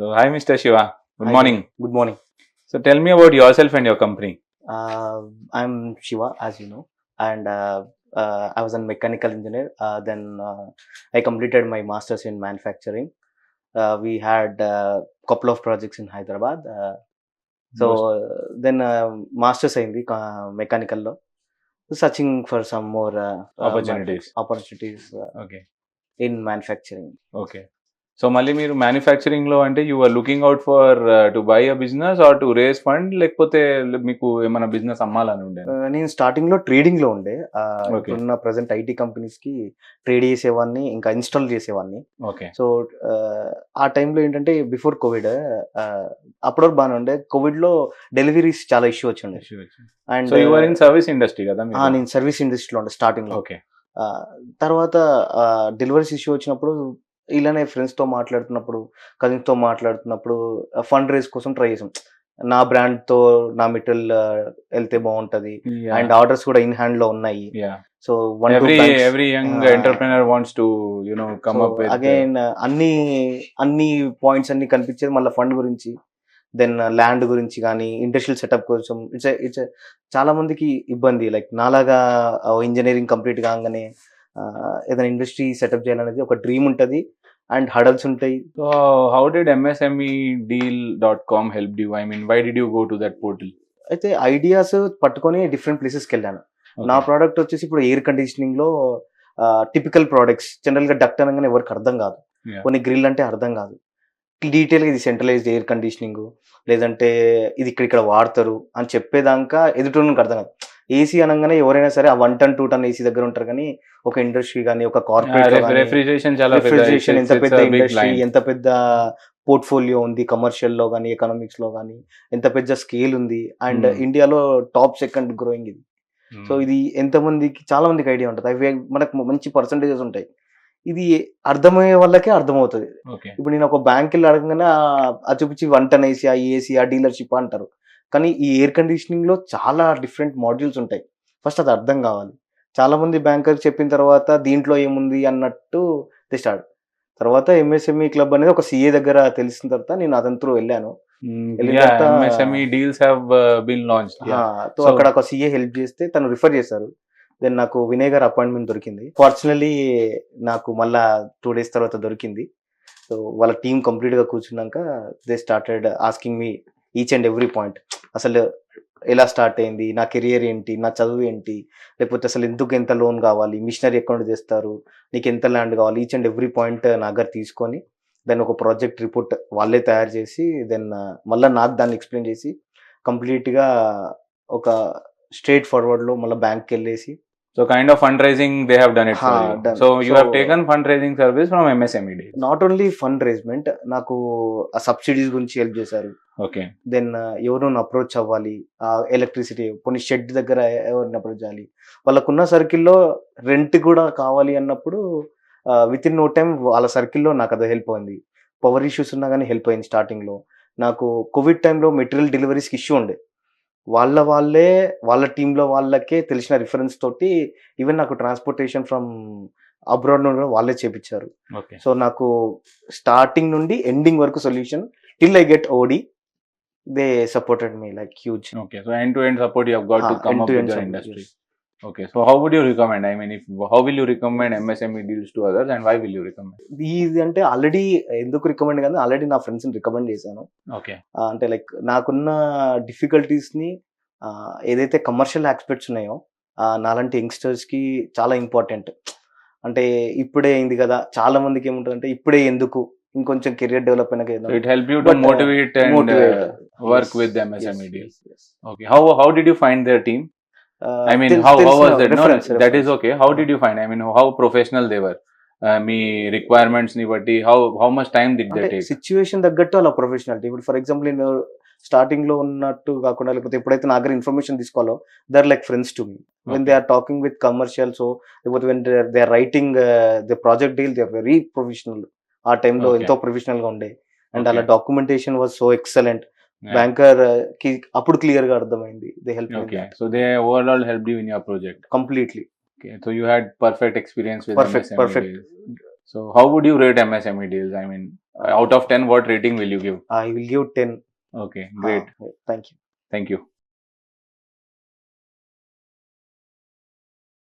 So, hi, Mr. Shiva. Good Hi, morning. Good morning. So, tell me about yourself and your company. I'm Shiva, as you know, and I was a mechanical engineer. Then I completed my master's in manufacturing. We had a couple of projects in Hyderabad. So then master's అయింది mechanical లో. Searching for some more Opportunities. opportunities Okay. in manufacturing. Okay. So మళ్ళీ మీరు manufacturing లో అంటే you are looking out for to buy a business or to raise fund, లేకపోతే మీకు ఏమైనా business అమ్మాలని ఉండే? నేను స్టార్టింగ్ లో ట్రేడింగ్ లో ఉండే. Okay. ఇప్పుడున్న ప్రజెంట్ ఐటీ కంపెనీస్ కి ట్రేడ్ చేసేవాడిని, ఇంకా ఇన్స్టాల్ చేసేవాడిని. ఓకే. సో ఆ టైంలో ఏంటంటే బిఫోర్ కోవిడ్ అప్పటి వరకు బాగానే ఉండే. కోవిడ్ లో డెలివరీస్ చాలా ఇష్యూ వచ్చిండే. And so you are in service industry కదా మీరు? నేను సర్వీస్ ఇండస్ట్రీలో ఉండే స్టార్టింగ్ లో. ఓకే. తర్వాత డెలివరీస్ ఇష్యూ వచ్చినప్పుడు ఇలానే ఫ్రెండ్స్ తో మాట్లాడుతున్నప్పుడు, కజిన్స్ తో మాట్లాడుతున్నప్పుడు ఫండ్ రేస్ కోసం ట్రై చేసాం. నా బ్రాండ్ తో నా మెటీరియల్ వెళ్తే బాగుంటది, అండ్ ఆర్డర్స్ కూడా ఇన్ హ్యాండ్ లో ఉన్నాయి. So every young entrepreneur wants to come up with again అన్ని పాయింట్స్ అన్ని కనిపించేది మళ్ళీ ఫండ్ గురించి, దెన్ ల్యాండ్ గురించి కానీ ఇండస్ట్రియల్ సెటప్ కోసం. ఇట్స్ చాలా మందికి ఇబ్బంది. లైక్ నాలాగా ఇంజనీరింగ్ కంప్లీట్ కాగానే ఏదైనా ఇండస్ట్రీ సెటప్ చేయాలనేది ఒక డ్రీమ్ ఉంటుంది, అండ్ హడల్స్ ఉంటాయి. So how did MSMEdeal.com help you? I mean, why did you go to that portal? అయితే ఐడియాస్ పట్టుకొని డిఫరెంట్ ప్లేసెస్కి వెళ్ళాను. నా ప్రోడక్ట్ వచ్చేసి ఇప్పుడు ఎయిర్ కండిషనింగ్ లో టిపికల్ ప్రోడక్ట్స్, జనరల్ గా డక్ట్ అనగానే ఎవరికి అర్థం కాదు, కొన్ని గ్రిల్ అంటే అర్థం కాదు. డీటెయిల్ గా ఇది సెంట్రలైజ్డ్ ఎయిర్ కండిషనింగ్, లేదంటే ఇది ఇక్కడ వాడతారు అని చెప్పేదాకా ఎదుటి అర్థం కాదు. ఏసీ అనగానే ఎవరైనా సరే ఆ 1 ton 2 ton ఏసీ దగ్గర ఉంటారు, కానీ ఒక ఇండస్ట్రీ కానీ ఒక కార్పొరేట్ రిఫ్రిజరేషన్ ఎంత పెద్ద ఇండస్ట్రీ, ఎంత పెద్ద పోర్ట్ఫోలియో ఉంది కమర్షియల్ లో కానీ ఎకనామిక్స్ లో కానీ, ఎంత పెద్ద స్కేల్ ఉంది, అండ్ ఇండియాలో టాప్ సెకండ్ గ్రోయింగ్ ఇది. సో ఇది ఎంతమందికి, చాలా మందికి ఐడియా ఉంటుంది. అవి మనకు మంచి పర్సంటేజెస్ ఉంటాయి. ఇది అర్థమయ్యే వాళ్ళకే అర్థమవుతుంది. ఇప్పుడు నేను ఒక బ్యాంక్ వెళ్ళి అడగగానే అది చూపించి 1 ton ఏసీ, ఆ ఏసీ, ఆ డీలర్షిప్ అంటారు. కానీ ఈ ఎయిర్ కండిషనింగ్ లో చాలా డిఫరెంట్ మాడ్యూల్స్ ఉంటాయి. ఫస్ట్ అది అర్థం కావాలి. చాలా మంది బ్యాంకర్ చెప్పిన తర్వాత దీంట్లో ఏముంది అన్నట్టు స్టార్ట్. తర్వాత ఎంఎస్ఎంఈ క్లబ్ అనేది ఒక సిఏ దగ్గర తెలిసిన తర్వాత నేను అతని త్రూ వెళ్ళాను. అక్కడ ఒక సిఏ హెల్ప్ చేస్తే తను రిఫర్ చేశారు. దెన్ నాకు వినయ్ గారు అపాయింట్మెంట్ దొరికింది. ఫార్చునేట్లీ నాకు మళ్ళా 2 days తర్వాత దొరికింది. సో వాళ్ళ టీం కంప్లీట్ గా కూర్చున్నాక they started asking me each and every point. అసలు ఎలా స్టార్ట్ అయింది, నా కెరియర్ ఏంటి, నా చదువు ఏంటి, లేకపోతే అసలు ఎందుకు ఎంత లోన్ కావాలి, మిషనరీ అకౌంట్ చేస్తారు, నీకు ఎంత ల్యాండ్ కావాలి, ఈచ్ అండ్ ఎవ్రీ పాయింట్ నా దగ్గర తీసుకొని దెన్ ఒక ప్రాజెక్ట్ రిపోర్ట్ వాళ్ళే తయారు చేసి దెన్ మళ్ళీ నాకు దాన్ని ఎక్స్ప్లెయిన్ చేసి కంప్లీట్గా ఒక స్ట్రేట్ ఫార్వర్డ్ లో మళ్ళీ బ్యాంక్కి వెళ్ళేసి. So kind of fundraising they have done it for you. Done. So you have taken fundraising service from MSMED. Not only fundraisement, నాకు ఆ సబ్సిడీస్ గురించి హెల్ప్ చేశారు. ఓకే. దెన్ ఎవరిని అప్రోచ్ అవ్వాలి, ఎలక్ట్రిసిటీ కొన్ని షెడ్ దగ్గర ఎవరిని అప్రోచ్ అవ్వాలి, వాళ్ళకున్న సర్కిల్లో రెంట్ కూడా కావాలి అన్నప్పుడు విత్ ఇన్ నో టైం వాళ్ళ సర్కిల్లో నాకు అది హెల్ప్ అయింది. పవర్ ఇష్యూస్ ఉన్నా కానీ హెల్ప్ అయింది. స్టార్టింగ్ లో నాకు కోవిడ్ టైంలో మెటీరియల్ డెలివరీస్కి ఇష్యూ ఉండే, వాళ్ళ టీంలో వాళ్ళకే తెలిసిన రిఫరెన్స్ తోటి ఈవెన్ నాకు ట్రాన్స్పోర్టేషన్ ఫ్రమ్ అబ్రాడ్ నుండి వాళ్ళే చేపించారు. సో నాకు స్టార్టింగ్ నుండి ఎండింగ్ వరకు solution till I get OD, they supported me like huge. Okay. So end to end support you have got to come up with your industry. Okay, so how would you recommend? I mean, how will you recommend MSME deals to others, and why will you recommend? ఇది అంటే already ఎందుకు recommend కానీ already నా friends ని recommend చేశాను. Okay. అంటే like నాకున్న difficulties ని ఏదైతే కమర్షియల్ ఆస్పెక్ట్స్ ఉన్నాయో నాలాంటి యంగ్స్టర్స్ కి చాలా ఇంపార్టెంట్. అంటే ఇప్పుడే అయింది కదా, చాలా మందికి ఏముంటుందంటే ఇప్పుడే ఎందుకు, ఇంకొంచెం కెరియర్ డెవలప్ అయినాక. It help you to motivate and work with the MSME deals. Okay. How did you find their team? I mean, how was it? No, that is okay. How did you find? I mean, how professional they were? Me requirements ని బట్టి how much time did they take? Situation తగ్గట్టు అలా professionality. ఇప్పుడు for example నేను starting లో ఉన్నట్టు కాకుండా, లేకపోతే ఎప్పుడైతే నా దగ్గర ఇన్ఫర్మేషన్ తీసుకోవాలో there like friends to me when they are talking with commercial. So లేకపోతే when they are writing the project deal they are very professional. ఆ టైంలో ఎంతో ప్రొఫెషనల్ గా ఉండే, అండ్ అలా documentation was so excellent. Banker కి అప్పుడు క్లియర్ గా అర్థమైంది. They help. Okay, so they overall helped you in your project completely. Okay, so you had perfect experience with perfect So how would you rate MSME deals? I mean, out of 10, what rating will you give? I will give 10. Okay, great. Thank you. Thank you.